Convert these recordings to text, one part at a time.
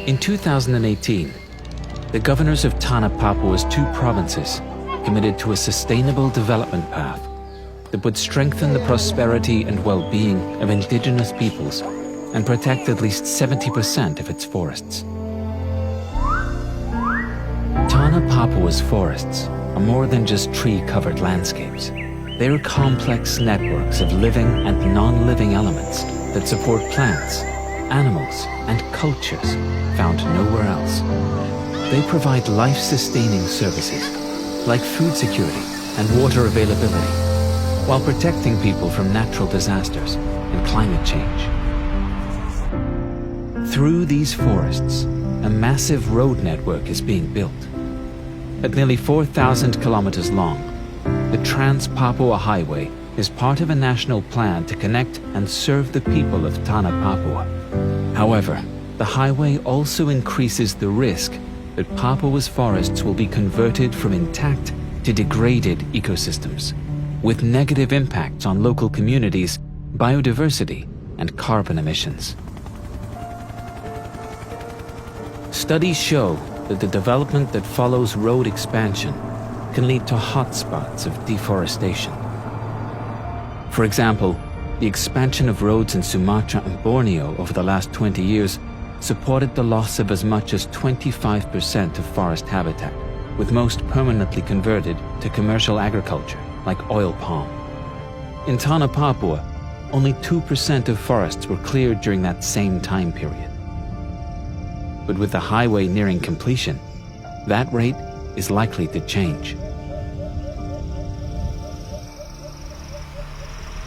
In 2018, the governors of Tanah Papua's 2 provinces committed to a sustainable development path that would strengthen the prosperity and well-being of indigenous peoples and protect at least 70% of its forests. Tanah Papua's forests are more than just tree-covered landscapes. They are complex networks of living and non-living elements that support plants, animals, and cultures found nowhere else. They provide life-sustaining services like food security and water availability, while protecting people from natural disasters and climate change. Through these forests, a massive road network is being built. At nearly 4,000 kilometers long, the Trans-Papua Highway is part of a national plan to connect and serve the people of Tanah Papua. However, the highway also increases the risk that Papua's forests will be converted from intact to degraded ecosystems, with negative impacts on local communities, biodiversity, and carbon emissions. Studies show that the development that follows road expansion can lead to hotspots of deforestation. For example, the expansion of roads in Sumatra and Borneo over the last 20 years supported the loss of as much as 25% of forest habitat, with most permanently converted to commercial agriculture, like oil palm. In Tanah Papua, only 2% of forests were cleared during that same time period. But with the highway nearing completion, that rate is likely to change.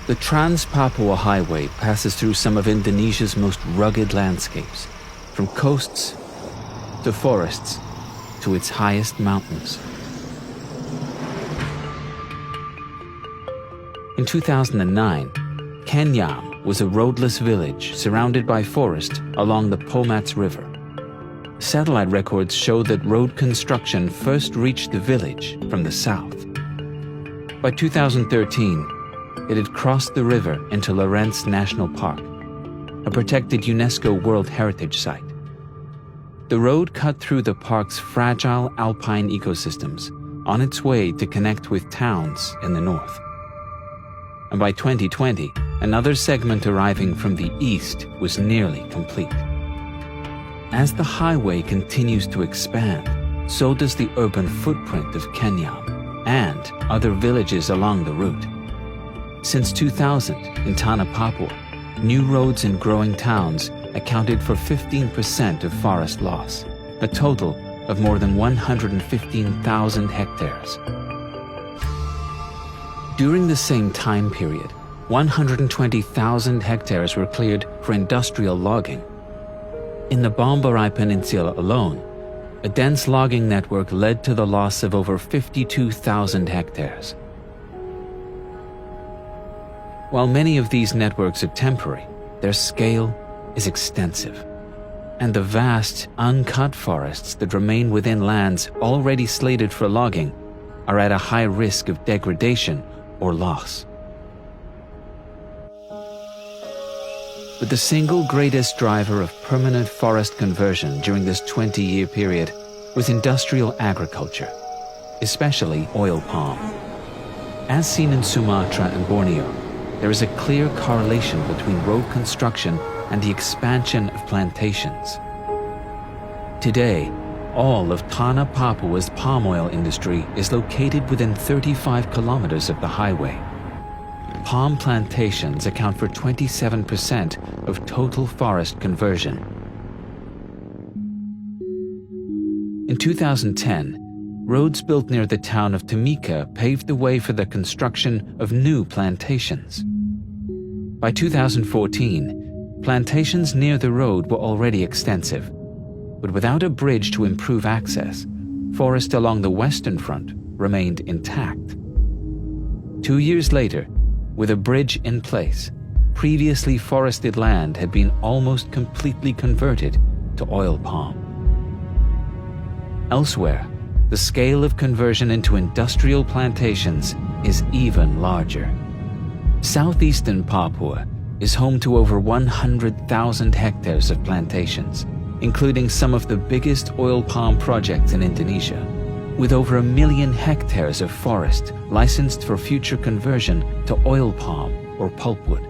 The Trans-Papua Highway passes through some of Indonesia's most rugged landscapes, from coasts to forests to its highest mountains. In 2009, Kenyam was a roadless village surrounded by forest along the Pomats River. Satellite records show that road construction first reached the village from the south. By 2013, it had crossed the river into Lorentz National Park, a protected UNESCO World Heritage Site. The road cut through the park's fragile alpine ecosystems on its way to connect with towns in the north. And by 2020, another segment arriving from the east was nearly complete. As the highway continues to expand, so does the urban footprint of Kenyam and other villages along the route. Since 2000, in Tanah Papua, new roads in growing towns accounted for 15% of forest loss, a total of more than 115,000 hectares. During the same time period, 120,000 hectares were cleared for industrial logging. In the Bomberai Peninsula alone, a dense logging network led to the loss of over 52,000 hectares. While many of these networks are temporary, their scale is extensive. And the vast, uncut forests that remain within lands already slated for logging are at a high risk of degradation or loss. But the single greatest driver of permanent forest conversion during this 20-year period was industrial agriculture, especially oil palm. As seen in Sumatra and Borneo, there is a clear correlation between road construction and the expansion of plantations. Today, all of Tanah Papua's palm oil industry is located within 35 kilometers of the highway. Palm plantations account for 27% of total forest conversion. In 2010, roads built near the town of Timika paved the way for the construction of new plantations. By 2014, plantations near the road were already extensive, but without a bridge to improve access, forest along the western front remained intact. 2 years later, with a bridge in place, previously forested land had been almost completely converted to oil palm. Elsewhere, the scale of conversion into industrial plantations is even larger. Southeastern Papua is home to over 100,000 hectares of plantations, including some of the biggest oil palm projects in Indonesia, with over 1 million hectares of forest licensed for future conversion to oil palm or pulpwood.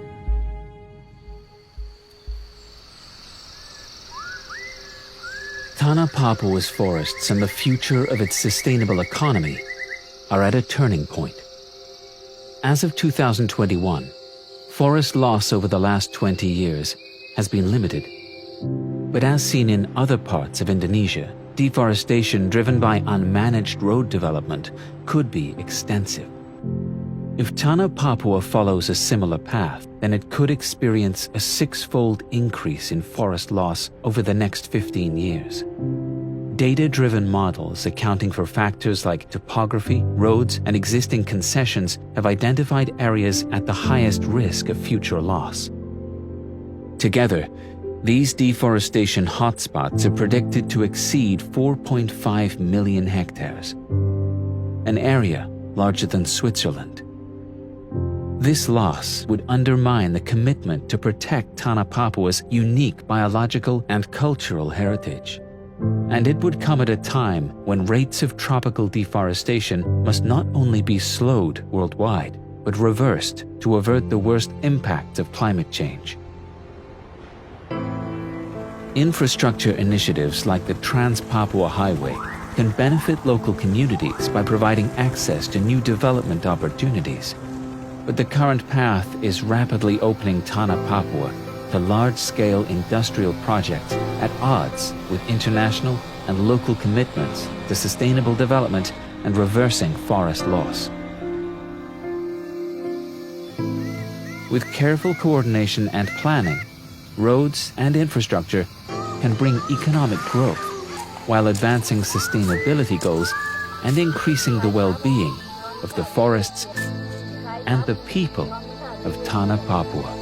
Tanah Papua's forests and the future of its sustainable economy are at a turning point. As of 2021, forest loss over the last 20 years has been limited. But as seen in other parts of Indonesia, deforestation driven by unmanaged road development could be extensive. If Tanah Papua follows a similar path, then it could experience a 6-fold increase in forest loss over the next 15 years. Data-driven models accounting for factors like topography, roads, and existing concessions have identified areas at the highest risk of future loss. Together, these deforestation hotspots are predicted to exceed 4.5 million hectares, an area larger than Switzerland. This loss would undermine the commitment to protect Tanah Papua's unique biological and cultural heritage. And it would come at a time when rates of tropical deforestation must not only be slowed worldwide, but reversed to avert the worst impacts of climate change. Infrastructure initiatives like the Trans-Papua Highway can benefit local communities by providing access to new development opportunities. But the current path is rapidly opening Tanah Papua to large-scale industrial projects at odds with international and local commitments to sustainable development and reversing forest loss. With careful coordination and planning, roads and infrastructure can bring economic growth while advancing sustainability goals and increasing the well-being of the forests and the people of Tanah Papua.